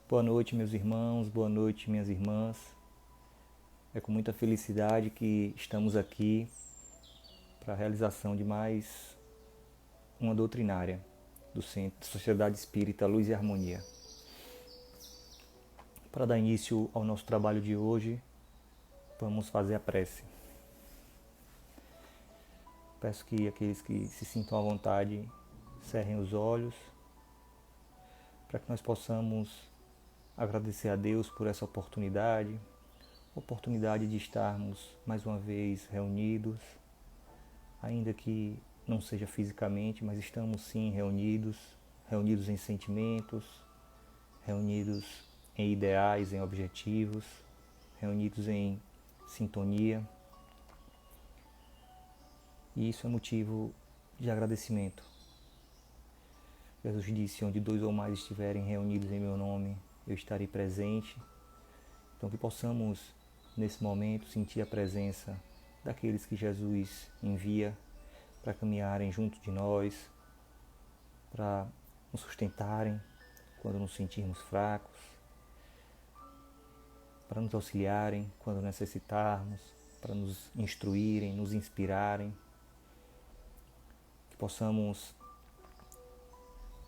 Boa noite, meus irmãos, boa noite, minhas irmãs. É com muita felicidade que estamos aqui para a realização de mais uma doutrinária do Centro de Sociedade Espírita Luz e Harmonia. Para dar início ao nosso trabalho de hoje, vamos fazer a prece. Peço que aqueles que se sintam à vontade cerrem os olhos, para que nós possamos agradecer a Deus por essa oportunidade de estarmos mais uma vez reunidos, ainda que não seja fisicamente, mas estamos sim reunidos em sentimentos, reunidos em ideais, em objetivos, reunidos em sintonia. E isso é motivo de agradecimento. Jesus disse: onde 2 ou mais estiverem reunidos em meu nome, eu estarei presente. Então que possamos, nesse momento, sentir a presença daqueles que Jesus envia para caminharem junto de nós, para nos sustentarem quando nos sentirmos fracos, para nos auxiliarem quando necessitarmos, para nos instruírem, nos inspirarem. Que possamos,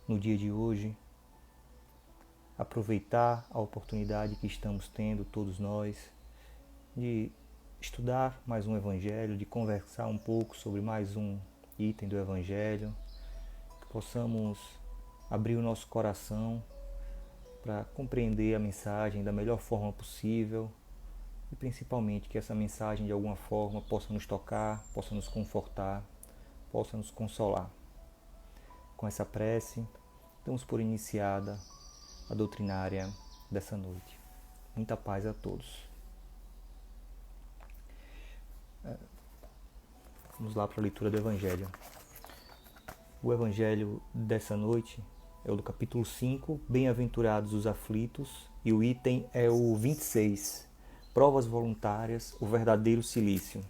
no dia de hoje, aproveitar a oportunidade que estamos tendo, todos nós, de estudar mais um Evangelho, de conversar um pouco sobre mais um item do Evangelho, que possamos abrir o nosso coração para compreender a mensagem da melhor forma possível e principalmente que essa mensagem de alguma forma possa nos tocar, possa nos confortar, possa nos consolar. Com essa prece, damos por iniciada a doutrinária dessa noite. Muita paz a todos. Vamos lá para a leitura do Evangelho. O Evangelho dessa noite é o do capítulo 5, Bem-aventurados os aflitos, e o item é o 26, Provas voluntárias, o verdadeiro cilício.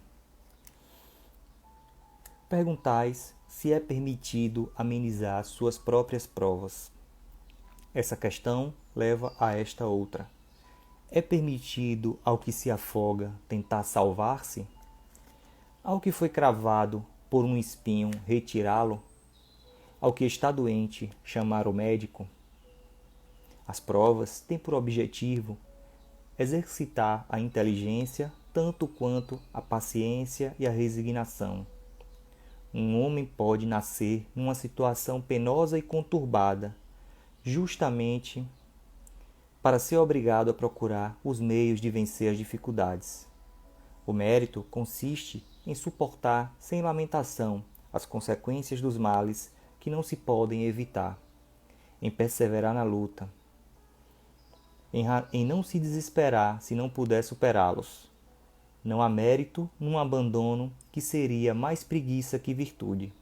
Perguntais se é permitido amenizar suas próprias provas. Essa questão leva a esta outra. É permitido ao que se afoga tentar salvar-se? Ao que foi cravado por um espinho retirá-lo? Ao que está doente chamar o médico? As provas têm por objetivo exercitar a inteligência tanto quanto a paciência e a resignação. Um homem pode nascer numa situação penosa e conturbada, justamente para ser obrigado a procurar os meios de vencer as dificuldades. O mérito consiste em suportar sem lamentação as consequências dos males que não se podem evitar, em perseverar na luta, em não se desesperar se não puder superá-los. Não há mérito num abandono que seria mais preguiça que virtude.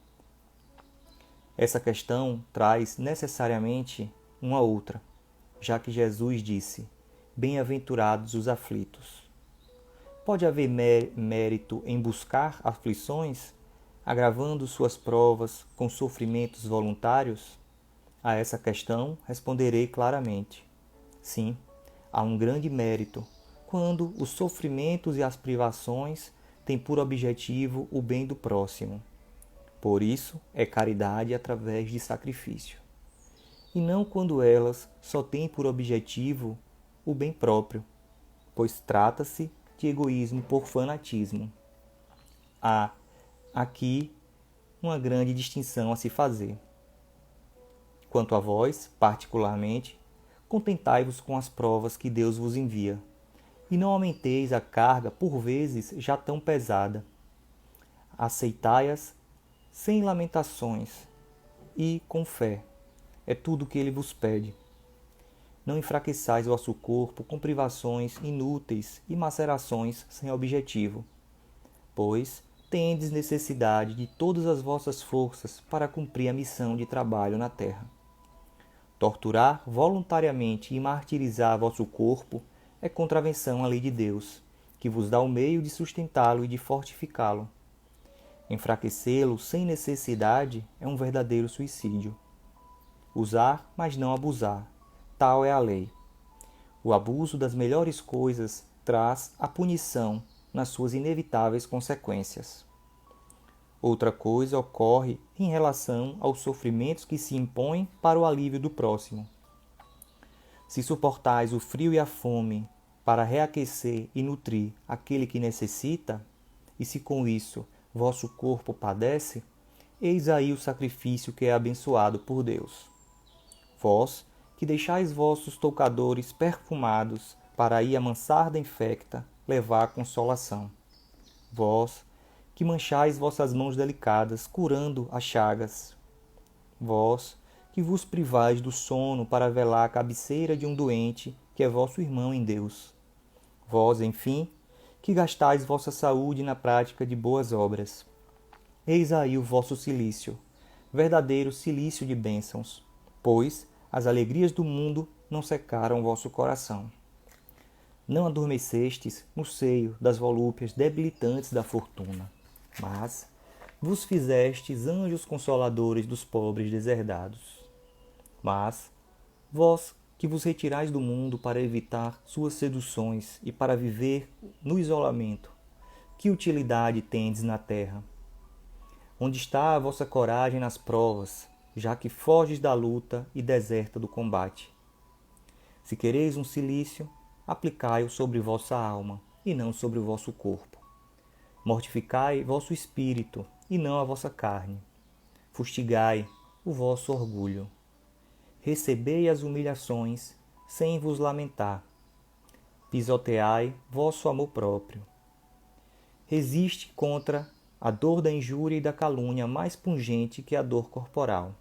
Essa questão traz necessariamente uma outra, já que Jesus disse: bem-aventurados os aflitos. Pode haver mérito em buscar aflições, agravando suas provas com sofrimentos voluntários? A essa questão responderei claramente. Sim, há um grande mérito quando os sofrimentos e as privações têm por objetivo o bem do próximo. Por isso é caridade através de sacrifício. E não quando elas só têm por objetivo o bem próprio, pois trata-se de egoísmo por fanatismo. Há aqui uma grande distinção a se fazer. Quanto a vós, particularmente, contentai-vos com as provas que Deus vos envia, e não aumenteis a carga, por vezes já tão pesada. Aceitai-as sem lamentações e com fé. É tudo o que ele vos pede. Não enfraqueçais vosso corpo com privações inúteis e macerações sem objetivo, pois tendes necessidade de todas as vossas forças para cumprir a missão de trabalho na terra. Torturar voluntariamente e martirizar vosso corpo é contravenção à lei de Deus, que vos dá o meio de sustentá-lo e de fortificá-lo. Enfraquecê-lo sem necessidade é um verdadeiro suicídio. Usar, mas não abusar. Tal é a lei. O abuso das melhores coisas traz a punição nas suas inevitáveis consequências. Outra coisa ocorre em relação aos sofrimentos que se impõem para o alívio do próximo. Se suportais o frio e a fome para reaquecer e nutrir aquele que necessita, e se com isso vosso corpo padece, eis aí o sacrifício que é abençoado por Deus. Vós, que deixais vossos toucadores perfumados para aí a mansarda infecta levar consolação. Vós, que manchais vossas mãos delicadas, curando as chagas. Vós, que vos privais do sono para velar a cabeceira de um doente, que é vosso irmão em Deus. Vós, enfim, que gastais vossa saúde na prática de boas obras. Eis aí o vosso cilício, verdadeiro cilício de bênçãos, pois as alegrias do mundo não secaram vosso coração. Não adormecestes no seio das volúpias debilitantes da fortuna, mas vos fizestes anjos consoladores dos pobres deserdados. Mas vós que vos retirais do mundo para evitar suas seduções e para viver no isolamento, que utilidade tendes na terra? Onde está a vossa coragem nas provas, já que foges da luta e deserta do combate? Se quereis um cilício, aplicai-o sobre vossa alma, e não sobre o vosso corpo. Mortificai vosso espírito, e não a vossa carne. Fustigai o vosso orgulho. Recebei as humilhações, sem vos lamentar. Pisoteai vosso amor próprio. Resiste contra a dor da injúria e da calúnia mais pungente que a dor corporal.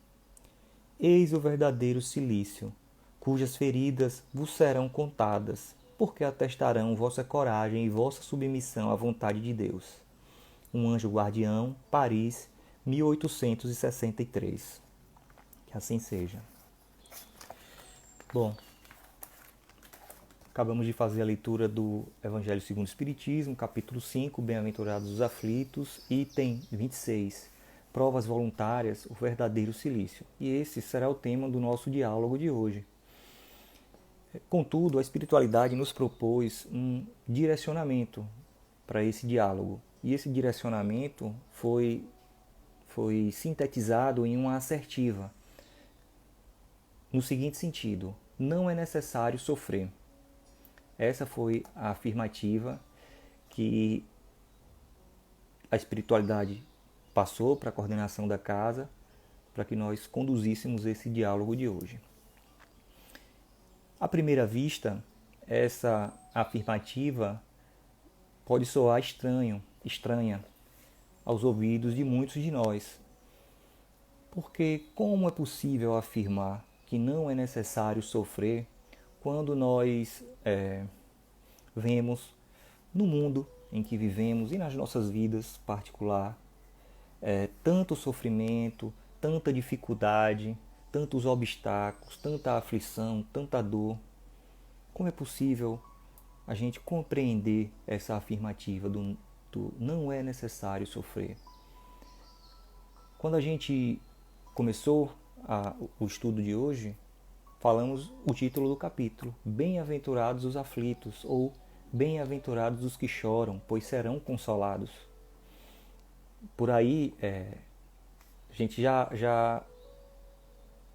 Eis o verdadeiro cilício, cujas feridas vos serão contadas, porque atestarão vossa coragem e vossa submissão à vontade de Deus. Um Anjo Guardião, Paris, 1863. Que assim seja. Bom, acabamos de fazer a leitura do Evangelho segundo o Espiritismo, capítulo 5, Bem-aventurados os aflitos, item 26, provas voluntárias, o verdadeiro cilício. E esse será o tema do nosso diálogo de hoje. Contudo, a espiritualidade nos propôs um direcionamento para esse diálogo. E esse direcionamento foi sintetizado em uma assertiva, no seguinte sentido: não é necessário sofrer. Essa foi a afirmativa que a espiritualidade passou para a coordenação da casa, para que nós conduzíssemos esse diálogo de hoje. À primeira vista, essa afirmativa pode soar estranha aos ouvidos de muitos de nós. Porque como é possível afirmar que não é necessário sofrer quando nós vemos no mundo em que vivemos e nas nossas vidas particular tanto sofrimento, tanta dificuldade, tantos obstáculos, tanta aflição, tanta dor? Como é possível a gente compreender essa afirmativa do não é necessário sofrer? Quando a gente começou o estudo de hoje, falamos o título do capítulo: Bem-aventurados os aflitos, ou Bem-aventurados os que choram, pois serão consolados. Por aí, a gente já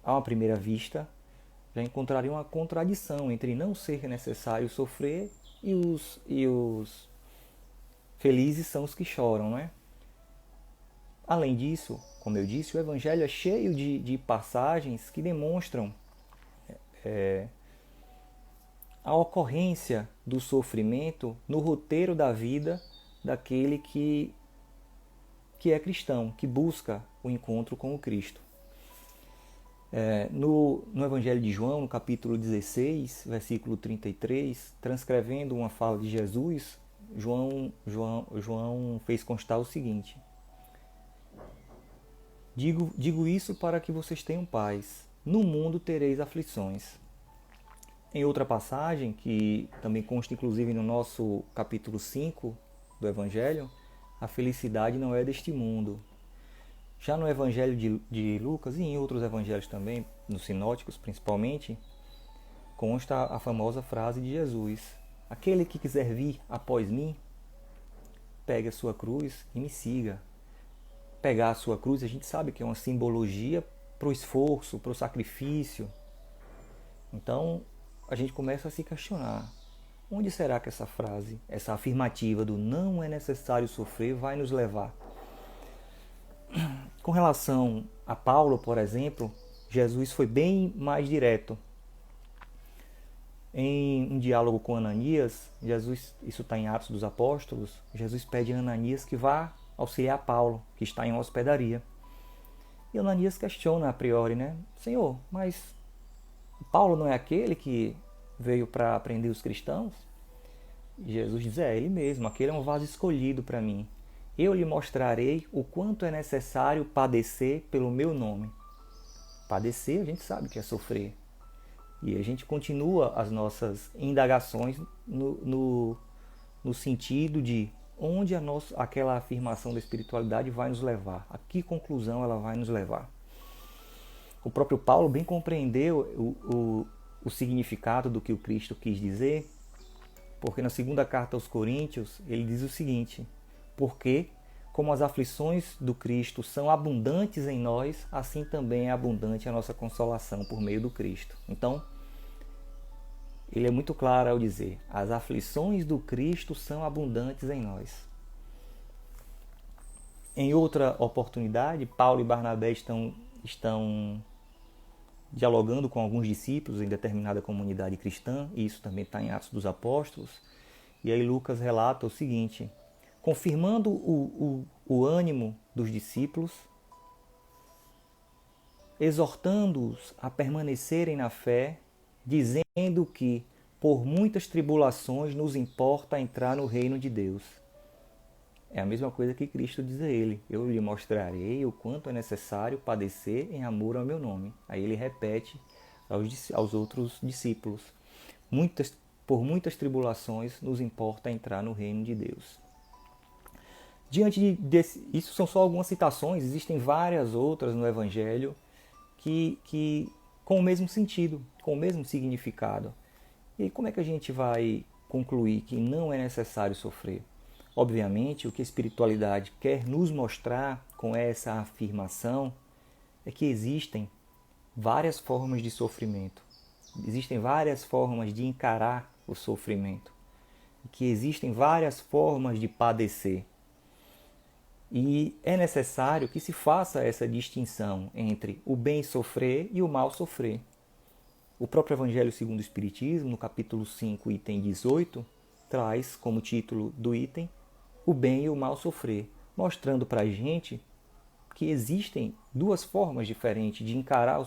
a uma primeira vista, já encontraria uma contradição entre não ser necessário sofrer e os felizes são os que choram, não é? Além disso, como eu disse, o Evangelho é cheio de passagens que demonstram a ocorrência do sofrimento no roteiro da vida daquele que é cristão, que busca o encontro com o Cristo. No Evangelho de João, no capítulo 16, versículo 33, transcrevendo uma fala de Jesus, João fez constar o seguinte: Digo isso para que vocês tenham paz. No mundo tereis aflições. Em outra passagem, que também consta inclusive no nosso capítulo 5 do Evangelho, a felicidade não é deste mundo. Já no Evangelho de Lucas e em outros evangelhos também, nos sinóticos principalmente, consta a famosa frase de Jesus: aquele que quiser vir após mim, pegue a sua cruz e me siga. Pegar a sua cruz, a gente sabe que é uma simbologia para o esforço, para o sacrifício. Então, a gente começa a se questionar: onde será que essa frase, essa afirmativa do não é necessário sofrer, vai nos levar? Com relação a Paulo, por exemplo, Jesus foi bem mais direto. Em um diálogo com Ananias, Jesus, isso está em Atos dos Apóstolos, Jesus pede a Ananias que vá auxiliar Paulo, que está em uma hospedaria. E Ananias questiona a priori, né? Senhor, mas Paulo não é aquele que veio para prender os cristãos? E Jesus diz, ele mesmo, aquele é um vaso escolhido para mim. Eu lhe mostrarei o quanto é necessário padecer pelo meu nome. Padecer, a gente sabe que é sofrer. E a gente continua as nossas indagações no sentido de onde aquela afirmação da espiritualidade vai nos levar, a que conclusão ela vai nos levar. O próprio Paulo bem compreendeu o significado do que o Cristo quis dizer, porque na segunda carta aos Coríntios ele diz o seguinte: porque como as aflições do Cristo são abundantes em nós, assim também é abundante a nossa consolação por meio do Cristo. Então, ele é muito claro ao dizer, as aflições do Cristo são abundantes em nós. Em outra oportunidade, Paulo e Barnabé estão dialogando com alguns discípulos em determinada comunidade cristã, e isso também está em Atos dos Apóstolos, e aí Lucas relata o seguinte: confirmando o ânimo dos discípulos, exortando-os a permanecerem na fé, dizendo que por muitas tribulações nos importa entrar no reino de Deus. É a mesma coisa que Cristo diz a ele: eu lhe mostrarei o quanto é necessário padecer em amor ao meu nome. Aí ele repete aos outros discípulos: por muitas tribulações nos importa entrar no reino de Deus. Diante isso são só algumas citações, existem várias outras no Evangelho que com o mesmo sentido, com o mesmo significado. E como é que a gente vai concluir que não é necessário sofrer? Obviamente, o que a espiritualidade quer nos mostrar com essa afirmação é que existem várias formas de sofrimento, existem várias formas de encarar o sofrimento, que existem várias formas de padecer. E é necessário que se faça essa distinção entre o bem sofrer e o mal sofrer. O próprio Evangelho segundo o Espiritismo, no capítulo 5, item 18, traz como título do item o bem e o mal sofrer, mostrando para a gente que existem duas formas diferentes de encarar o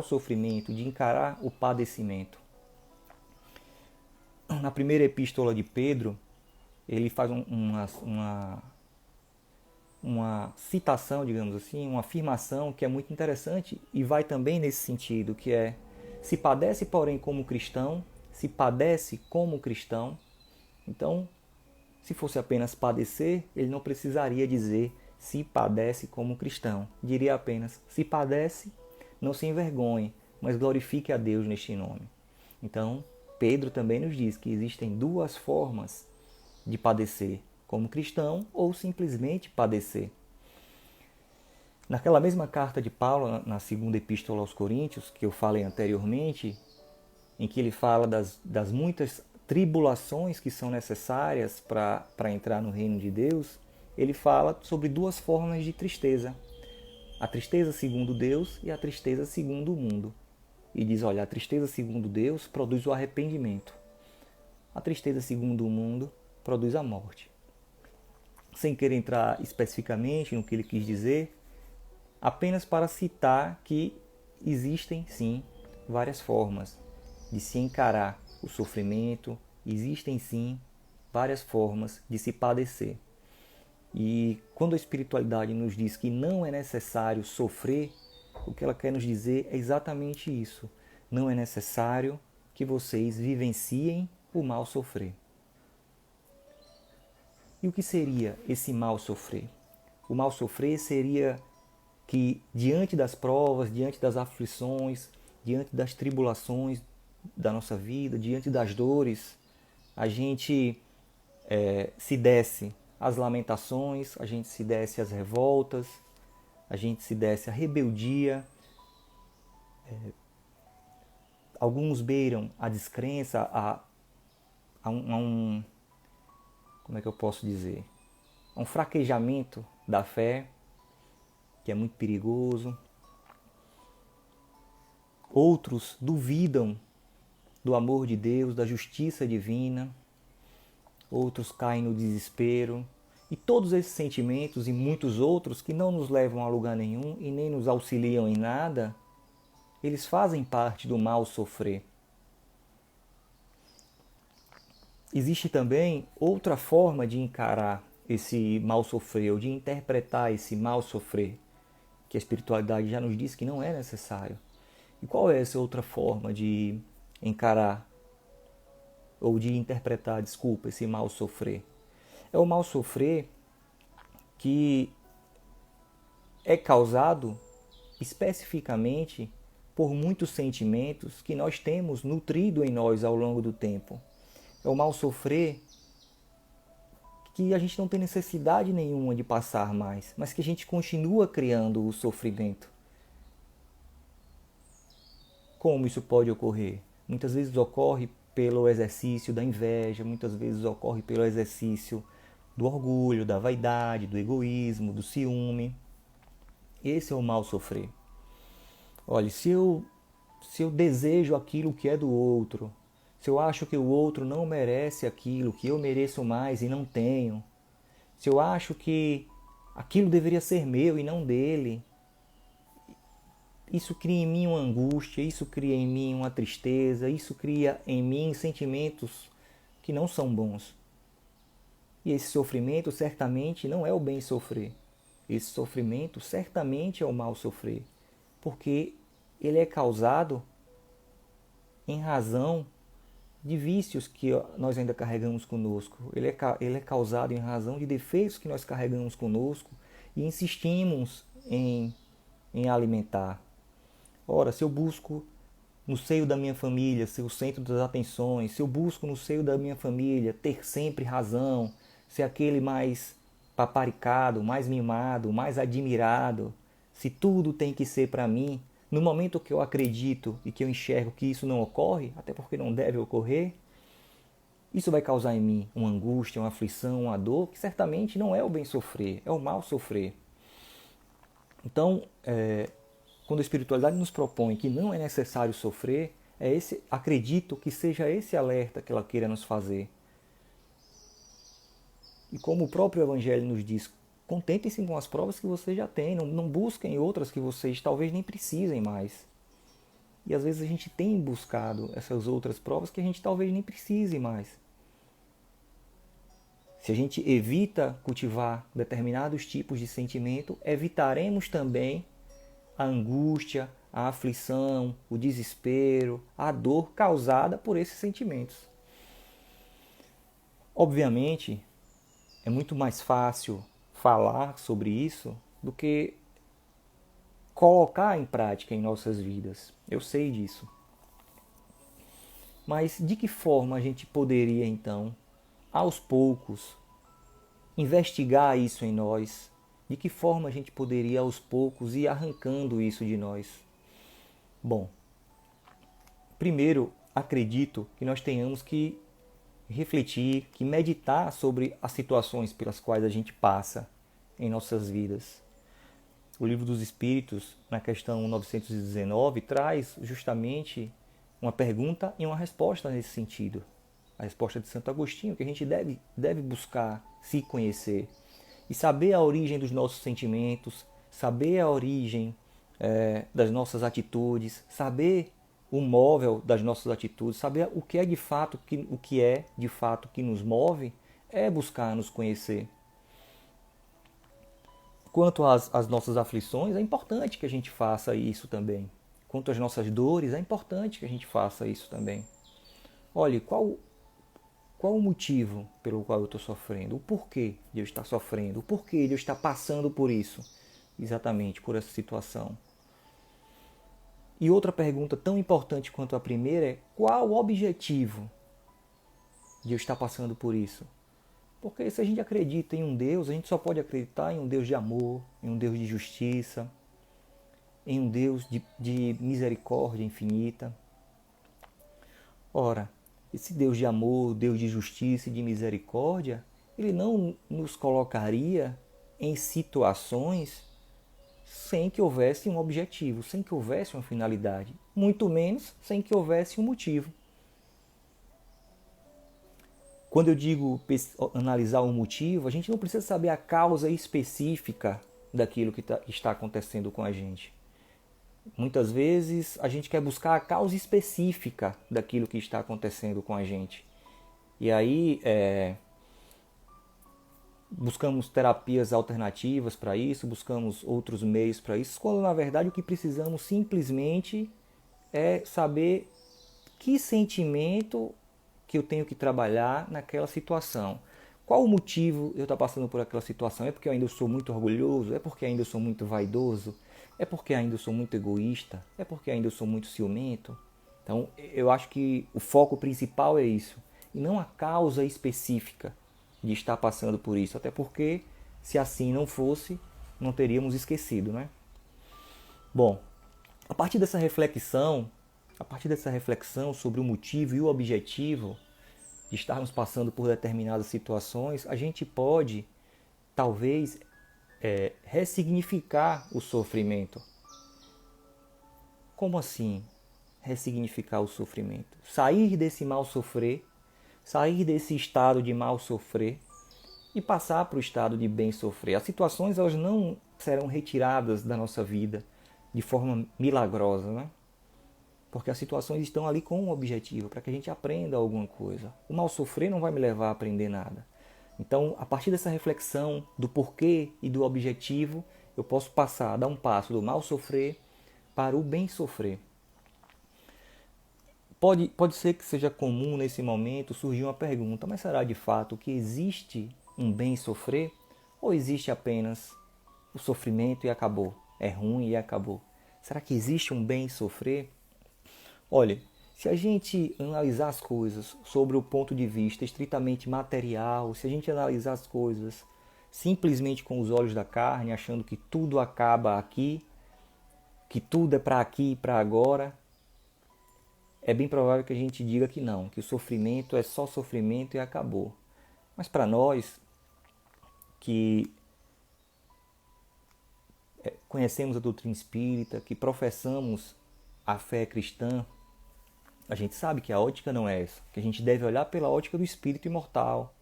sofrimento, de encarar o padecimento. Na primeira epístola de Pedro, ele faz uma citação, digamos assim, uma afirmação que é muito interessante e vai também nesse sentido, que é: se padece, porém, como cristão, se padece como cristão. Então, se fosse apenas padecer, ele não precisaria dizer se padece como cristão. Diria apenas: se padece, não se envergonhe, mas glorifique a Deus neste nome. Então, Pedro também nos diz que existem duas formas de padecer, como cristão ou simplesmente padecer. Naquela mesma carta de Paulo, na segunda epístola aos Coríntios, que eu falei anteriormente, em que ele fala das muitas tribulações que são necessárias para entrar no reino de Deus, ele fala sobre duas formas de tristeza: a tristeza segundo Deus e a tristeza segundo o mundo. E diz, olha, a tristeza segundo Deus produz o arrependimento. A tristeza segundo o mundo produz a morte. Sem querer entrar especificamente no que ele quis dizer, apenas para citar que existem sim várias formas de se encarar o sofrimento, existem sim várias formas de se padecer. E quando a espiritualidade nos diz que não é necessário sofrer, o que ela quer nos dizer é exatamente isso: não é necessário que vocês vivenciem o mal sofrer. E o que seria esse mal sofrer? O mal sofrer seria que, diante das provas, diante das aflições, diante das tribulações da nossa vida, diante das dores, a gente se desse às lamentações, a gente se desse às revoltas, a gente se desse à rebeldia. Alguns beiram a descrença, como é que eu posso dizer? A um fraquejamento da fé, que é muito perigoso. Outros duvidam do amor de Deus, da justiça divina. Outros caem no desespero. E todos esses sentimentos e muitos outros que não nos levam a lugar nenhum e nem nos auxiliam em nada, eles fazem parte do mal sofrer. Existe também outra forma de encarar esse mal sofrer, ou de interpretar esse mal sofrer, que a espiritualidade já nos diz que não é necessário. E qual é essa outra forma de encarar, ou de interpretar, desculpa, esse mal sofrer? É o mal sofrer que é causado especificamente por muitos sentimentos que nós temos nutrido em nós ao longo do tempo. É o mal sofrer que a gente não tem necessidade nenhuma de passar mais, mas que a gente continua criando o sofrimento. Como isso pode ocorrer? Muitas vezes ocorre pelo exercício da inveja, muitas vezes ocorre pelo exercício do orgulho, da vaidade, do egoísmo, do ciúme. Esse é o mal sofrer. Olha, se eu desejo aquilo que é do outro, se eu acho que o outro não merece aquilo, que eu mereço mais e não tenho, se eu acho que aquilo deveria ser meu e não dele, isso cria em mim uma angústia, isso cria em mim uma tristeza, isso cria em mim sentimentos que não são bons. E esse sofrimento certamente não é o bem sofrer. Esse sofrimento certamente é o mal sofrer, porque ele é causado em razão de vícios que nós ainda carregamos conosco. Ele é causado em razão de defeitos que nós carregamos conosco e insistimos em alimentar. Ora, se eu busco no seio da minha família ser o centro das atenções, se eu busco no seio da minha família ter sempre razão, ser aquele mais paparicado, mais mimado, mais admirado, se tudo tem que ser para mim, no momento que eu acredito e que eu enxergo que isso não ocorre, até porque não deve ocorrer, isso vai causar em mim uma angústia, uma aflição, uma dor, que certamente não é o bem sofrer, é o mal sofrer. Então, quando a espiritualidade nos propõe que não é necessário sofrer, acredito que seja esse alerta que ela queira nos fazer. E como o próprio Evangelho nos diz, contentem-se com as provas que vocês já têm, não busquem outras que vocês talvez nem precisem mais. E às vezes a gente tem buscado essas outras provas que a gente talvez nem precise mais. Se a gente evita cultivar determinados tipos de sentimento, evitaremos também a angústia, a aflição, o desespero, a dor causada por esses sentimentos. Obviamente, é muito mais fácil falar sobre isso do que colocar em prática em nossas vidas. Eu sei disso. Mas de que forma a gente poderia, então, aos poucos, investigar isso em nós? De que forma a gente poderia, aos poucos, ir arrancando isso de nós? Bom, primeiro, acredito que nós tenhamos que refletir, que meditar sobre as situações pelas quais a gente passa em nossas vidas. O Livro dos Espíritos, na questão 919, traz justamente uma pergunta e uma resposta nesse sentido. A resposta de Santo Agostinho, que a gente deve buscar se conhecer e saber a origem dos nossos sentimentos, saber a origem das nossas atitudes, saber o móvel das nossas atitudes, saber o que é de fato que nos move, é buscar nos conhecer. Quanto às nossas aflições, é importante que a gente faça isso também. Quanto às nossas dores, é importante que a gente faça isso também. Olhe, qual o motivo pelo qual eu estou sofrendo? O porquê de eu estar sofrendo? O porquê de eu estar passando por isso? Exatamente, por essa situação. E outra pergunta tão importante quanto a primeira é: qual o objetivo de eu estar passando por isso? Porque se a gente acredita em um Deus, a gente só pode acreditar em um Deus de amor, em um Deus de justiça, em um Deus de misericórdia infinita. Ora, esse Deus de amor, Deus de justiça e de misericórdia, ele não nos colocaria em situações sem que houvesse um objetivo, sem que houvesse uma finalidade, muito menos sem que houvesse um motivo. Quando eu digo analisar o motivo, a gente não precisa saber a causa específica daquilo que está acontecendo com a gente. Muitas vezes a gente quer buscar a causa específica daquilo que está acontecendo com a gente. E aí buscamos terapias alternativas para isso, buscamos outros meios para isso, quando na verdade o que precisamos simplesmente é saber que sentimento que eu tenho que trabalhar naquela situação. Qual o motivo de eu estar passando por aquela situação? É porque eu ainda sou muito orgulhoso? É porque ainda sou muito vaidoso? É porque ainda sou muito egoísta? É porque ainda sou muito ciumento? Então, eu acho que o foco principal é isso, e não a causa específica de estar passando por isso. Até porque, se assim não fosse, não teríamos esquecido, né? Bom, a partir dessa reflexão, sobre o motivo e o objetivo de estarmos passando por determinadas situações, a gente pode, talvez, ressignificar o sofrimento. Como assim ressignificar o sofrimento? Sair desse mal sofrer, sair desse estado de mal sofrer e passar para o estado de bem sofrer. As situações elas não serão retiradas da nossa vida de forma milagrosa, né? Porque as situações estão ali com um objetivo, para que a gente aprenda alguma coisa. O mal sofrer não vai me levar a aprender nada. Então, a partir dessa reflexão do porquê e do objetivo, eu posso passar, dar um passo do mal sofrer para o bem sofrer. Pode ser que seja comum nesse momento surgir uma pergunta, mas será de fato que existe um bem sofrer? Ou existe apenas o sofrimento e acabou? É ruim e acabou? Será que existe um bem sofrer? Olha, se a gente analisar as coisas sobre o ponto de vista estritamente material, se a gente analisar as coisas simplesmente com os olhos da carne, achando que tudo acaba aqui, que tudo é para aqui e para agora, é bem provável que a gente diga que não, que o sofrimento é só sofrimento e acabou. Mas para nós que conhecemos a doutrina espírita, que professamos a fé cristã, a gente sabe que a ótica não é essa, que a gente deve olhar pela ótica do espírito imortal,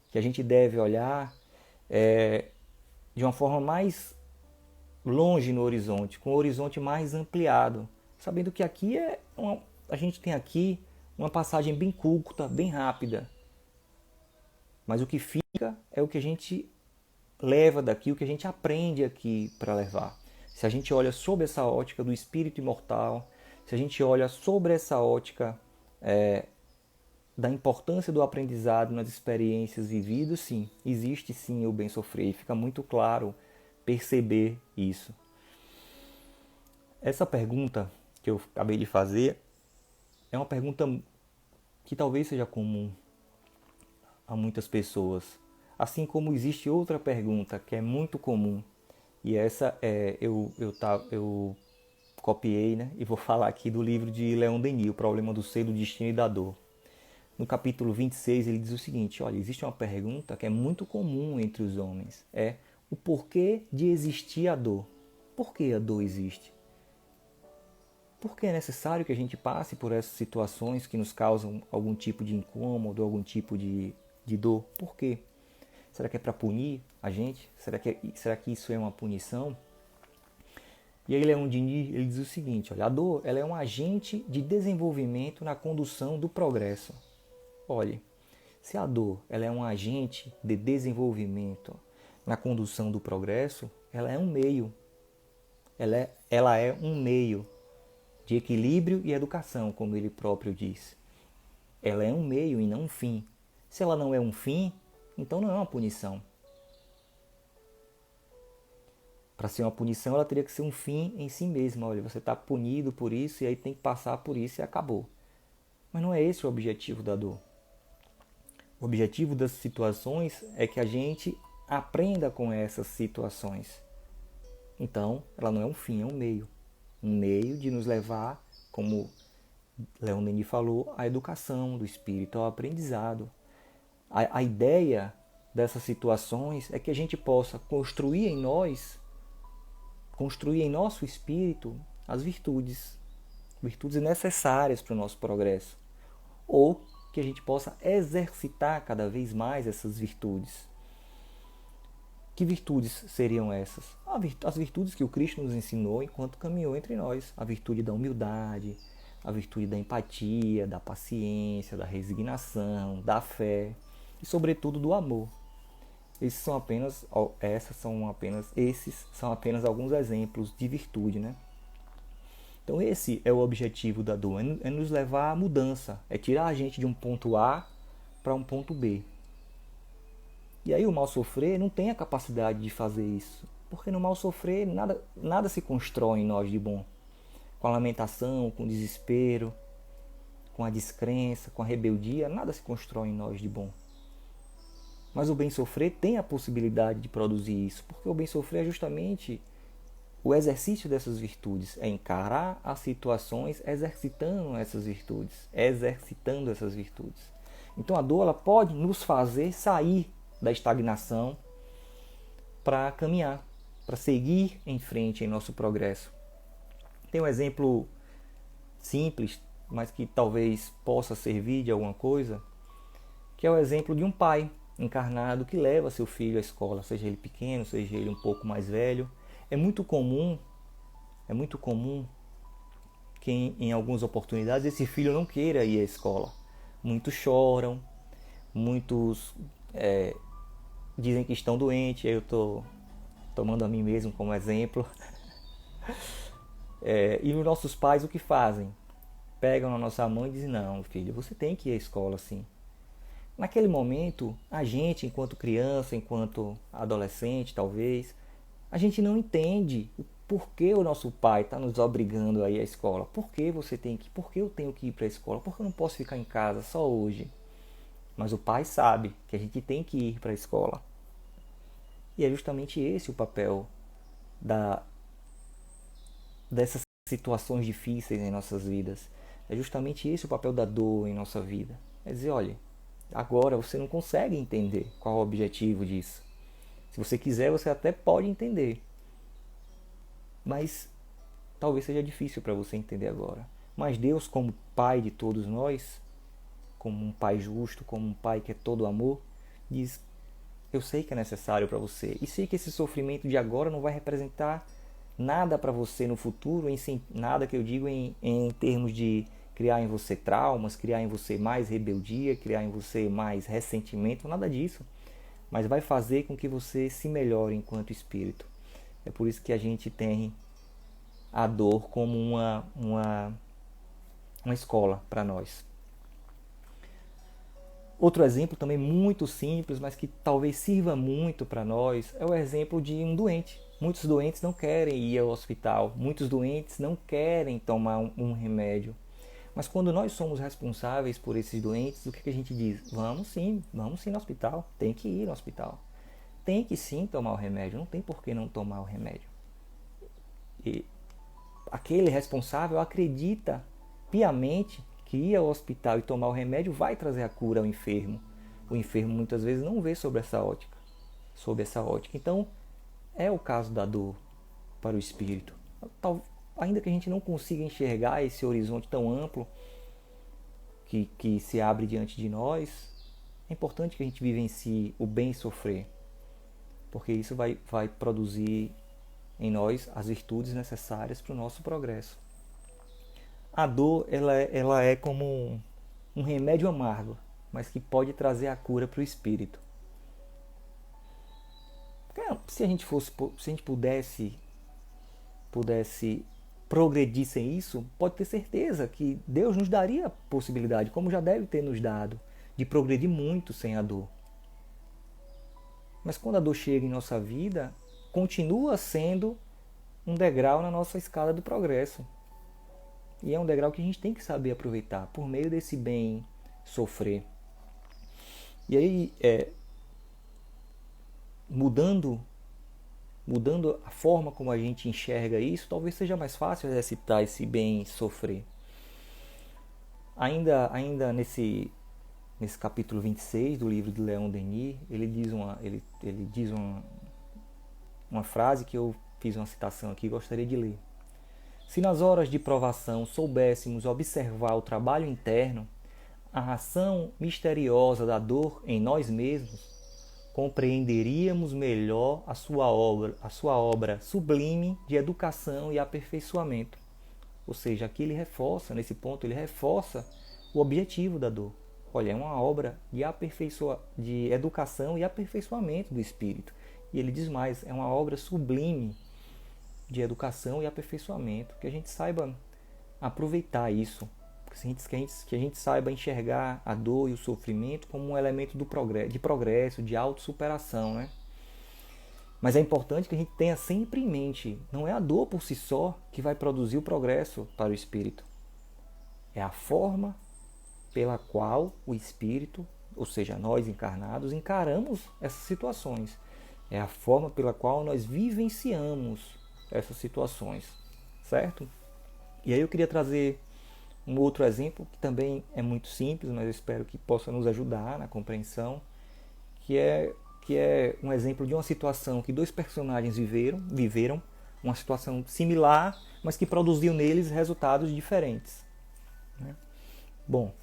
que a gente deve olhar de uma forma mais longe no horizonte, com o horizonte mais ampliado, sabendo que aqui a gente tem aqui uma passagem bem curta, bem rápida, mas o que fica é o que a gente leva daqui, o que a gente aprende aqui para levar. Se a gente olha sob essa ótica do espírito imortal, se a gente olha sobre essa ótica da importância do aprendizado nas experiências vividas, sim, existe sim o bem sofrer, e fica muito claro perceber isso. Essa pergunta que eu acabei de fazer é uma pergunta que talvez seja comum a muitas pessoas. Assim como existe outra pergunta que é muito comum, e essa eu copiei, né? E vou falar aqui do livro de Leon Denis, O Problema do Ser, do Destino e da Dor. No capítulo 26 ele diz o seguinte: olha, existe uma pergunta que é muito comum entre os homens, é o porquê de existir a dor. Por que a dor existe? Por que é necessário que a gente passe por essas situações que nos causam algum tipo de incômodo, algum tipo de dor? Por quê? Será que é para punir a gente? Será que isso é uma punição? E aí Leon Denis ele diz o seguinte: olha, a dor ela é um agente de desenvolvimento na condução do progresso. Olhe, se a dor ela é um agente de desenvolvimento na condução do progresso, ela é um meio. Ela é um meio de equilíbrio e educação, como ele próprio diz. Ela é um meio e não um fim. Se ela não é um fim, então não é uma punição. Para ser uma punição, ela teria que ser um fim em si mesma. Olha, você está punido por isso e aí tem que passar por isso e acabou. Mas não é esse o objetivo da dor. O objetivo das situações é que a gente aprenda com essas situações. Então, ela não é um fim, é um meio. Um meio de nos levar, como Leon Denis falou, à educação do espírito, ao aprendizado. A ideia dessas situações é que a gente possa construir em nós, construir em nosso espírito as virtudes necessárias para o nosso progresso. Ou que a gente possa exercitar cada vez mais essas virtudes. Que virtudes seriam essas? As virtudes que o Cristo nos ensinou enquanto caminhou entre nós. A virtude da humildade, a virtude da empatia, da paciência, da resignação, da fé e, sobretudo, do amor. Esses são apenas alguns exemplos de virtude, né? Então esse é o objetivo da dor, é nos levar à mudança, é tirar a gente de um ponto A para um ponto B. E aí o mal sofrer não tem a capacidade de fazer isso, porque no mal sofrer nada se constrói em nós de bom. Com a lamentação, com o desespero, com a descrença, com a rebeldia, nada se constrói em nós de bom. Mas o bem sofrer tem a possibilidade de produzir isso, porque o bem sofrer é justamente o exercício dessas virtudes, é encarar as situações exercitando essas virtudes. Então a dor ela pode nos fazer sair da estagnação para caminhar, para seguir em frente em nosso progresso. Tem um exemplo simples, mas que talvez possa servir de alguma coisa, que é o exemplo de um pai encarnado que leva seu filho à escola, seja ele pequeno, seja ele um pouco mais velho. É muito comum que em algumas oportunidades esse filho não queira ir à escola. Muitos choram, muitos dizem que estão doentes. Eu estou tomando a mim mesmo como exemplo. E os nossos pais o que fazem? Pegam na nossa mão e dizem: não, filho, você tem que ir à escola sim. Naquele momento, a gente, enquanto criança, enquanto adolescente talvez, a gente não entende o porquê o nosso pai está nos obrigando a ir à escola. Por que eu tenho que ir para a escola? Por que eu não posso ficar em casa só hoje? Mas o pai sabe que a gente tem que ir para a escola. E é justamente esse o papel dessas situações difíceis em nossas vidas. É justamente esse o papel da dor em nossa vida. É dizer, olha, agora você não consegue entender qual é o objetivo disso. Se você quiser, você até pode entender. Mas talvez seja difícil para você entender agora. Mas Deus, como Pai de todos nós, como um Pai justo, como um Pai que é todo amor, diz: eu sei que é necessário para você. E sei que esse sofrimento de agora não vai representar nada para você no futuro, nada que eu digo em termos de criar em você traumas, criar em você mais rebeldia, criar em você mais ressentimento, nada disso. Mas vai fazer com que você se melhore enquanto espírito. É por isso que a gente tem a dor como uma escola para nós. Outro exemplo também muito simples, mas que talvez sirva muito para nós, é o exemplo de um doente. Muitos doentes não querem ir ao hospital, muitos doentes não querem tomar um remédio. Mas quando nós somos responsáveis por esses doentes, o que a gente diz? Vamos sim no hospital, tem que ir no hospital. Tem que sim tomar o remédio, não tem por que não tomar o remédio. E aquele responsável acredita piamente que ir ao hospital e tomar o remédio vai trazer a cura ao enfermo. O enfermo muitas vezes não vê sob essa ótica. Então, é o caso da dor para o espírito. Ainda que a gente não consiga enxergar esse horizonte tão amplo que se abre diante de nós, é importante que a gente vivencie o bem sofrer, porque isso vai produzir em nós as virtudes necessárias para o nosso progresso. A dor ela é como um remédio amargo, mas que pode trazer a cura para o espírito. Se a gente pudesse progredir sem isso, pode ter certeza que Deus nos daria a possibilidade, como já deve ter nos dado, de progredir muito sem a dor. Mas quando a dor chega em nossa vida, continua sendo um degrau na nossa escala do progresso. E é um degrau que a gente tem que saber aproveitar por meio desse bem sofrer. E aí, mudando a forma como a gente enxerga isso, talvez seja mais fácil exercitar esse bem sofrer. Ainda nesse capítulo 26 do livro de Leon Denis, ele diz uma frase que eu fiz uma citação aqui e gostaria de ler. Se nas horas de provação soubéssemos observar o trabalho interno, a ação misteriosa da dor em nós mesmos, compreenderíamos melhor a sua obra sublime de educação e aperfeiçoamento. Ou seja, aqui ele reforça, nesse ponto, ele reforça o objetivo da dor. Olha, é uma obra de educação e aperfeiçoamento do espírito. E ele diz mais, é uma obra sublime de educação e aperfeiçoamento. Que a gente saiba aproveitar isso. Que a gente saiba enxergar a dor e o sofrimento como um elemento de progresso, de autossuperação, né? Mas é importante que a gente tenha sempre em mente, não é a dor por si só que vai produzir o progresso para o espírito. É a forma pela qual o espírito, ou seja, nós encarnados, encaramos essas situações. É a forma pela qual nós vivenciamos essas situações, certo? E aí eu queria trazer um outro exemplo que também é muito simples, mas eu espero que possa nos ajudar na compreensão, que é um exemplo de uma situação que dois personagens viveram uma situação similar, mas que produziu neles resultados diferentes, né? Bom,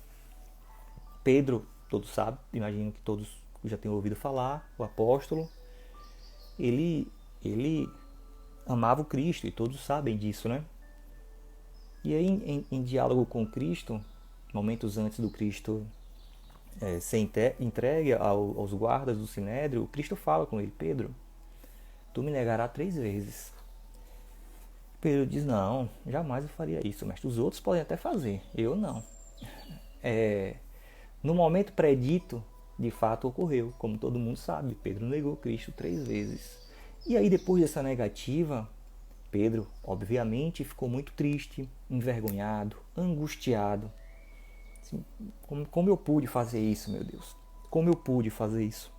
Pedro, todos sabem, imagino que todos já tenham ouvido falar, o apóstolo, ele amava o Cristo, e todos sabem disso, né? E aí, em diálogo com Cristo, momentos antes do Cristo ser entregue aos guardas do Sinédrio, o Cristo fala com ele: Pedro, tu me negarás 3 vezes. Pedro diz: não, jamais eu faria isso, mestre. Os outros podem até fazer, eu não. No momento predito, de fato ocorreu, como todo mundo sabe. Pedro negou Cristo 3 vezes. E aí, depois dessa negativa, Pedro, obviamente, ficou muito triste, envergonhado, angustiado. Assim, como eu pude fazer isso, meu Deus? Como eu pude fazer isso?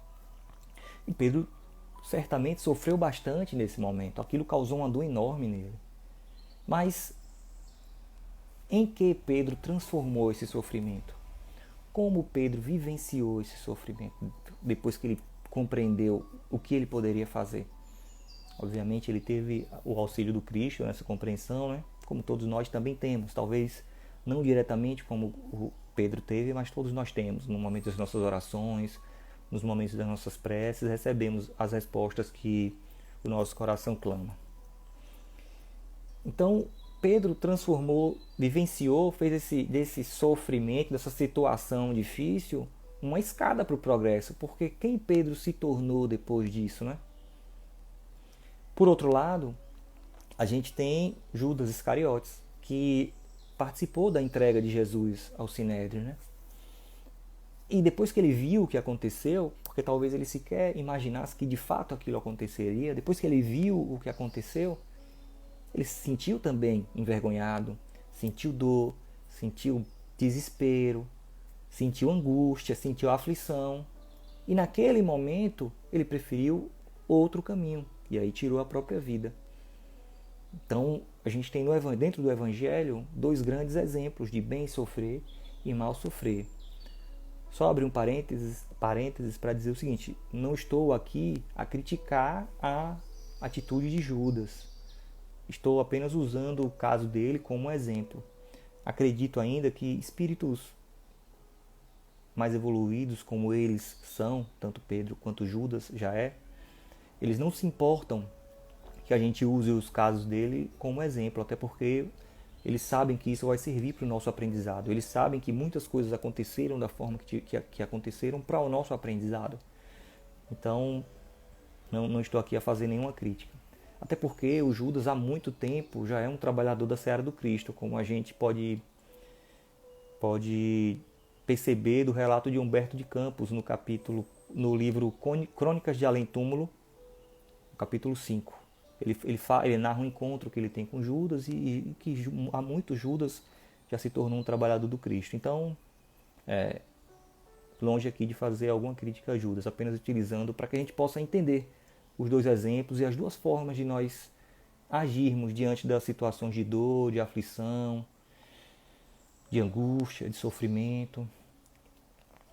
E Pedro certamente sofreu bastante nesse momento. Aquilo causou uma dor enorme nele. Mas em que Pedro transformou esse sofrimento? Como Pedro vivenciou esse sofrimento depois que ele compreendeu o que ele poderia fazer? Obviamente ele teve o auxílio do Cristo nessa compreensão, né? Como todos nós também temos. Talvez não diretamente como o Pedro teve, mas todos nós temos. No momento das nossas orações, nos momentos das nossas preces, recebemos as respostas que o nosso coração clama. Então, Pedro vivenciou, fez desse sofrimento, dessa situação difícil, uma escada para o progresso. Porque quem Pedro se tornou depois disso, né? Por outro lado, a gente tem Judas Iscariotes, que participou da entrega de Jesus ao Sinédrio, né? E depois que ele viu o que aconteceu, porque talvez ele sequer imaginasse que de fato aquilo aconteceria, depois que ele viu o que aconteceu, ele se sentiu também envergonhado, sentiu dor, sentiu desespero, sentiu angústia, sentiu aflição. E naquele momento ele preferiu outro caminho, e aí tirou a própria vida. Então, a gente tem dentro do Evangelho 2 grandes exemplos de bem sofrer e mal sofrer. Só abrir um parênteses para dizer o seguinte: não estou aqui a criticar a atitude de Judas. Estou apenas usando o caso dele como exemplo. Acredito ainda que espíritos mais evoluídos como eles são, tanto Pedro quanto Judas já eles não se importam que a gente use os casos dele como exemplo, até porque eles sabem que isso vai servir para o nosso aprendizado. Eles sabem que muitas coisas aconteceram da forma que aconteceram para o nosso aprendizado. Então, não estou aqui a fazer nenhuma crítica. Até porque o Judas há muito tempo já é um trabalhador da Seara do Cristo, como a gente pode perceber do relato de Humberto de Campos no livro Crônicas de Além Túmulo, no capítulo 5. Ele narra um encontro que ele tem com Judas e que há muito Judas já se tornou um trabalhador do Cristo. Então, longe aqui de fazer alguma crítica a Judas, apenas utilizando para que a gente possa entender os dois exemplos e as duas formas de nós agirmos diante das situações de dor, de aflição, de angústia, de sofrimento.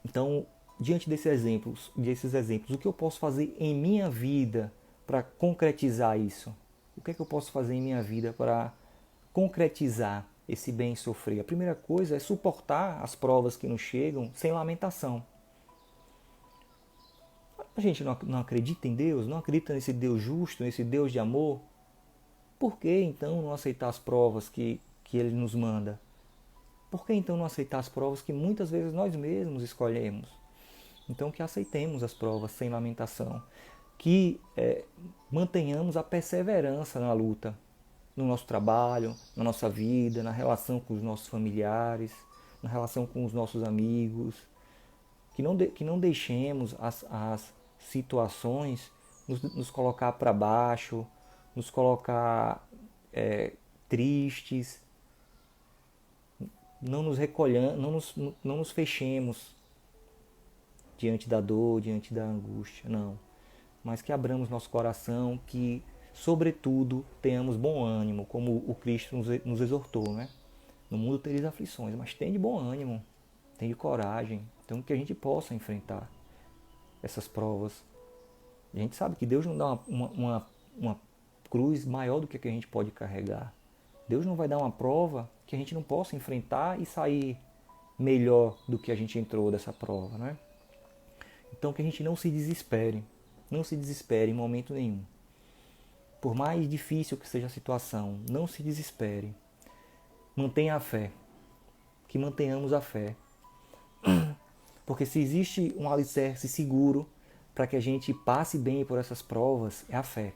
Então, diante desses exemplos, o que eu posso fazer em minha vida para concretizar isso? O que é que eu posso fazer em minha vida para concretizar esse bem sofrer? A primeira coisa é suportar as provas que nos chegam sem lamentação. A gente não acredita em Deus, não acredita nesse Deus justo, nesse Deus de amor. Por que então não aceitar as provas que Ele nos manda? Por que então não aceitar as provas que muitas vezes nós mesmos escolhemos? Então que aceitemos as provas sem lamentação. Que mantenhamos a perseverança na luta, no nosso trabalho, na nossa vida, na relação com os nossos familiares, na relação com os nossos amigos. Que não deixemos as situações nos colocar para baixo, nos colocar tristes, não nos recolhamos, não nos fechemos diante da dor, diante da angústia, não. Mas que abramos nosso coração, que, sobretudo, tenhamos bom ânimo, como o Cristo nos exortou, né? No mundo tereis aflições, mas tem de bom ânimo, tem de coragem, então que a gente possa enfrentar essas provas. A gente sabe que Deus não dá uma cruz maior do que a gente pode carregar. Deus não vai dar uma prova que a gente não possa enfrentar e sair melhor do que a gente entrou dessa prova, né? Então que a gente não se desespere em momento nenhum. Por mais difícil que seja a situação, não se desespere. Mantenha a fé, que mantenhamos a fé. Porque se existe um alicerce seguro para que a gente passe bem por essas provas, é a fé.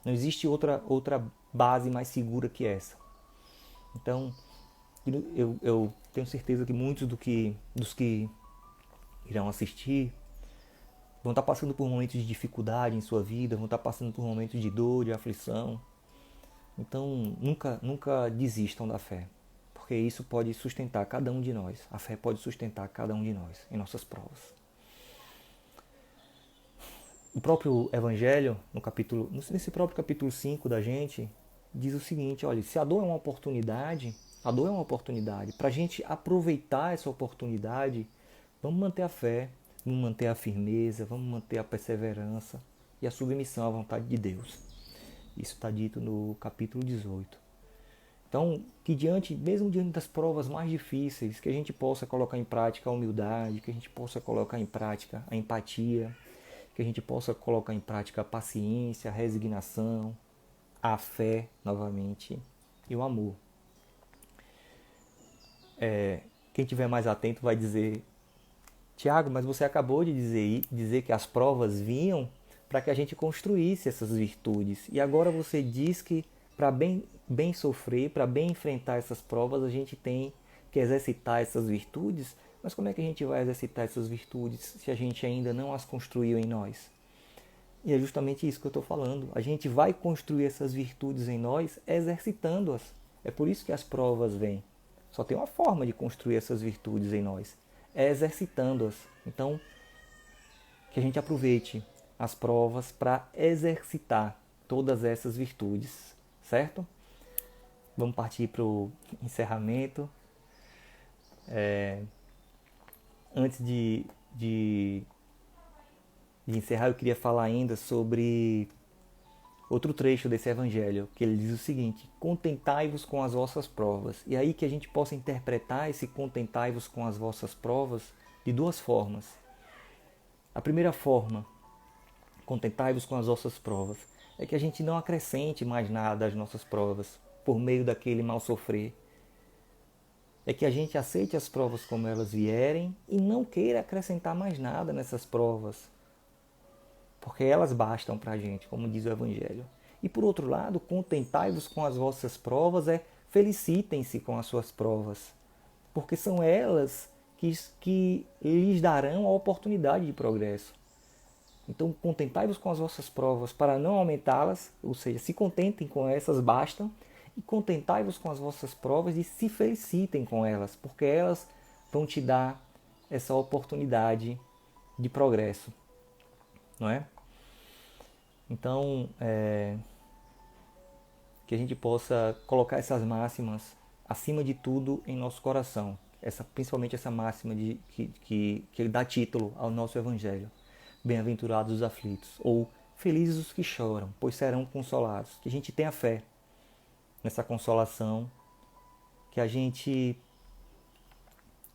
Não existe outra base mais segura que essa. Então, eu tenho certeza que muitos dos que irão assistir vão estar passando por momentos de dificuldade em sua vida, vão estar passando por momentos de dor, de aflição. Então, nunca desistam da fé, porque isso pode sustentar cada um de nós. A fé pode sustentar cada um de nós em nossas provas. O próprio Evangelho, nesse próprio capítulo 5 da gente, diz o seguinte: olha, se a dor é uma oportunidade, para a gente aproveitar essa oportunidade, vamos manter a fé, vamos manter a firmeza, vamos manter a perseverança e a submissão à vontade de Deus. Isso está dito no capítulo 18. Então, que mesmo diante das provas mais difíceis, que a gente possa colocar em prática a humildade, que a gente possa colocar em prática a empatia, que a gente possa colocar em prática a paciência, a resignação, a fé, novamente, e o amor. Quem estiver mais atento vai dizer: Tiago, mas você acabou de dizer que as provas vinham para que a gente construísse essas virtudes. E agora você diz que para bem sofrer, para bem enfrentar essas provas, a gente tem que exercitar essas virtudes. Mas como é que a gente vai exercitar essas virtudes se a gente ainda não as construiu em nós? E é justamente isso que eu estou falando. A gente vai construir essas virtudes em nós exercitando-as. É por isso que as provas vêm. Só tem uma forma de construir essas virtudes em nós. É exercitando-as. Então, que a gente aproveite as provas para exercitar todas essas virtudes. Certo? Vamos partir para o encerramento. Antes de encerrar, eu queria falar ainda sobre outro trecho desse evangelho, que ele diz o seguinte: contentai-vos com as vossas provas. E aí que a gente possa interpretar esse contentai-vos com as vossas provas de duas formas. A primeira forma, contentai-vos com as vossas provas, é que a gente não acrescente mais nada às nossas provas por meio daquele mal sofrer. É que a gente aceite as provas como elas vierem e não queira acrescentar mais nada nessas provas, porque elas bastam para a gente, como diz o Evangelho. E por outro lado, contentai-vos com as vossas provas, felicitem-se com as suas provas, porque são elas que lhes darão a oportunidade de progresso. Então, contentai-vos com as vossas provas para não aumentá-las, ou seja, se contentem com essas, bastam, e contentai-vos com as vossas provas e se felicitem com elas, porque elas vão te dar essa oportunidade de progresso, não é? Então, que a gente possa colocar essas máximas acima de tudo em nosso coração, principalmente essa máxima que dá título ao nosso Evangelho. Bem-aventurados os aflitos, ou felizes os que choram, pois serão consolados. Que a gente tenha fé nessa consolação, que a gente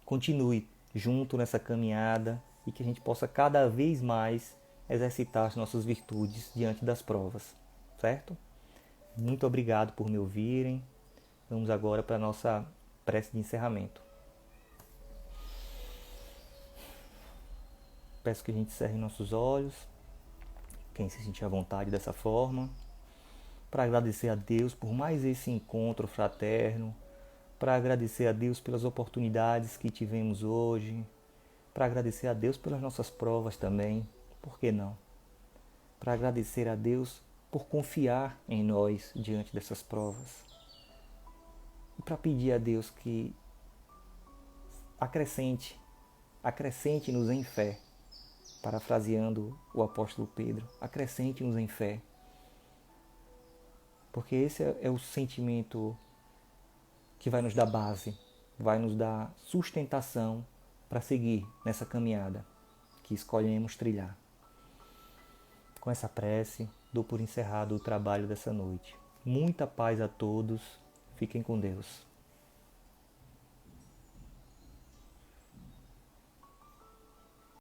continue junto nessa caminhada e que a gente possa cada vez mais exercitar as nossas virtudes diante das provas, certo? Muito obrigado por me ouvirem. Vamos agora para a nossa prece de encerramento. Peço que a gente cerre nossos olhos, quem se sentir à vontade dessa forma, para agradecer a Deus por mais esse encontro fraterno, para agradecer a Deus pelas oportunidades que tivemos hoje, para agradecer a Deus pelas nossas provas também, por que não? Para agradecer a Deus por confiar em nós diante dessas provas. E para pedir a Deus que acrescente-nos em fé, parafraseando o apóstolo Pedro, acrescente-nos em fé. Porque esse é o sentimento que vai nos dar base, vai nos dar sustentação para seguir nessa caminhada que escolhemos trilhar. Com essa prece, dou por encerrado o trabalho dessa noite. Muita paz a todos, fiquem com Deus.